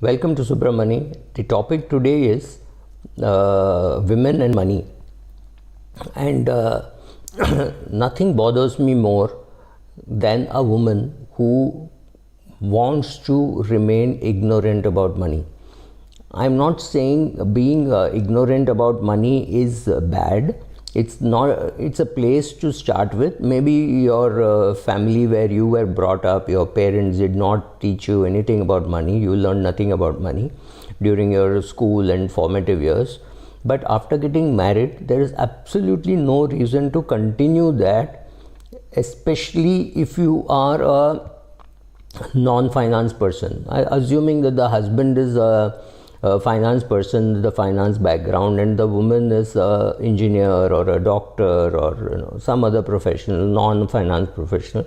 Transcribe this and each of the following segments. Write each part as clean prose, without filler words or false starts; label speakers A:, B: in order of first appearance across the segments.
A: Welcome to Subramani. The topic today is women and money. And nothing bothers me more than a woman who wants to remain ignorant about money. I'm not saying being ignorant about money is bad. It's not. It's a place to start with. Maybe your family where you were brought up, your parents did not teach you anything about money. You learned nothing about money during your school and formative years. But after getting married, there is absolutely no reason to continue that, especially if you are a non-finance person. Assuming that the husband is a finance person, the finance background, and the woman is an engineer or a doctor or some other professional, non-finance professional,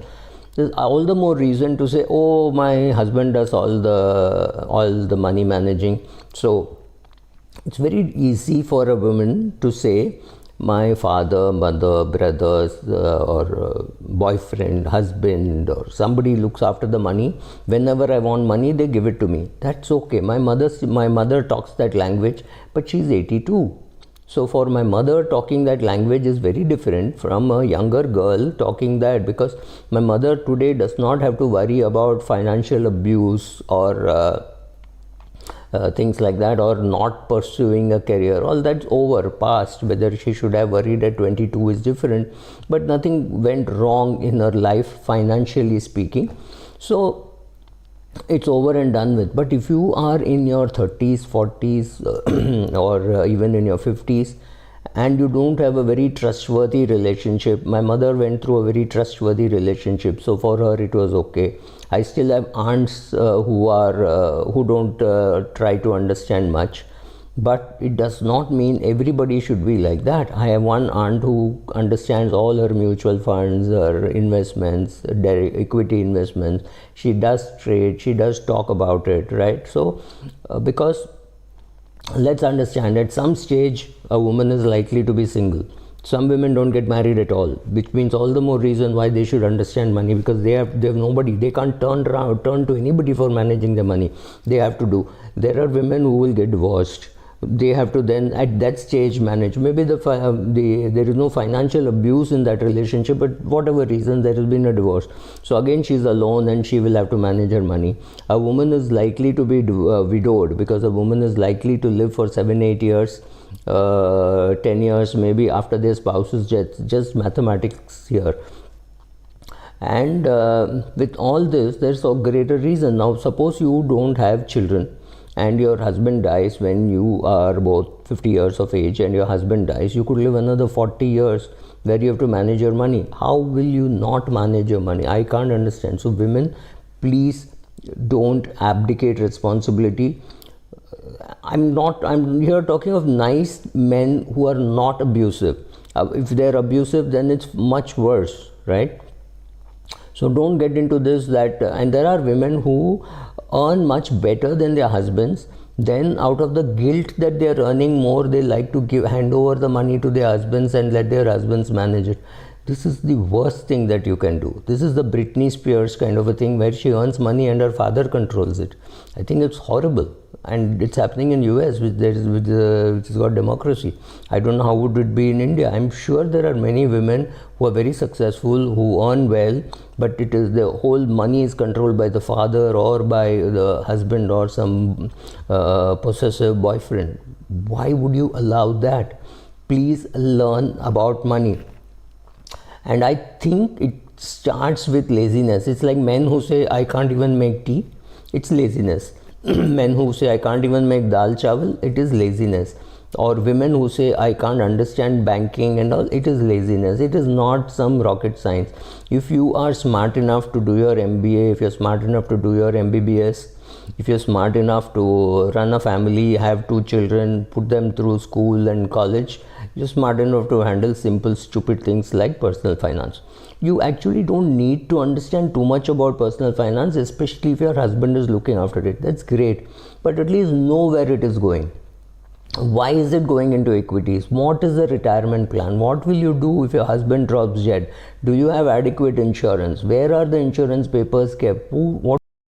A: there's all the more reason to say, oh, my husband does all the money managing. So it's very easy for a woman to say, my father, mother, brothers, or boyfriend, husband, or somebody looks after the money. Whenever I want money, they give it to me. That's okay. My mother talks that language, but she's 82. So for my mother, talking that language is very different from a younger girl talking that, because my mother today does not have to worry about financial abuse or things like that, or not pursuing a career. All that's over, past. Whether she should have worried at 22 is different, but nothing went wrong in her life financially speaking. So it's over and done with. But if you are in your 30s, 40s or even in your 50s and you don't have a very trustworthy relationship, my mother went through a very trustworthy relationship, so for her it was okay. I still have aunts who don't try to understand much, but it does not mean everybody should be like that. I have one aunt who understands all her mutual funds, her investments, equity investments. She does trade, she does talk about it, right? So because let's understand, at some stage a woman is likely to be single. Some women don't get married at all, which means all the more reason why they should understand money, because they have nobody. They can't turn to anybody for managing their money. They have to do. There are women who will get divorced. They have to then at that stage manage. Maybe there is no financial abuse in that relationship, but whatever reason there has been a divorce. So again she's alone and she will have to manage her money. A woman is likely to be widowed, because a woman is likely to live for 7-8 years. 10 years maybe after their spouse's death. Just mathematics here. And with all this, there's a greater reason. Now suppose you don't have children and your husband dies when you are both 50 years of age, and your husband dies, you could live another 40 years where you have to manage your money. How will you not manage your money? I can't understand. So women, please don't abdicate responsibility. I'm here talking of nice men who are not abusive. If they're abusive, then it's much worse, right? So don't get into this and there are women who earn much better than their husbands. Then out of the guilt that they're earning more, they like to hand over the money to their husbands and let their husbands manage it. This is the worst thing that you can do. This is the Britney Spears kind of a thing, where she earns money and her father controls it. I think it's horrible, and it's happening in US, which has got democracy. I don't know how would it be in India. I'm sure there are many women who are very successful, who earn well, but it is the whole money is controlled by the father or by the husband or some possessive boyfriend. Why would you allow that? Please learn about money. And I think it starts with laziness. It's like men who say, I can't even make tea. It's laziness. Men who say, I can't even make dal chawal. It is laziness. Or women who say, I can't understand banking and all. It is laziness. It is not some rocket science. If you are smart enough to do your MBA, if you're smart enough to do your MBBS, if you're smart enough to run a family, have 2 children, put them through school and college, you're smart enough to handle simple, stupid things like personal finance. You actually don't need to understand too much about personal finance, especially if your husband is looking after it. That's great, but at least know where it is going. Why is it going into equities? What is the retirement plan? What will you do if your husband drops dead? Do you have adequate insurance? Where are the insurance papers kept? What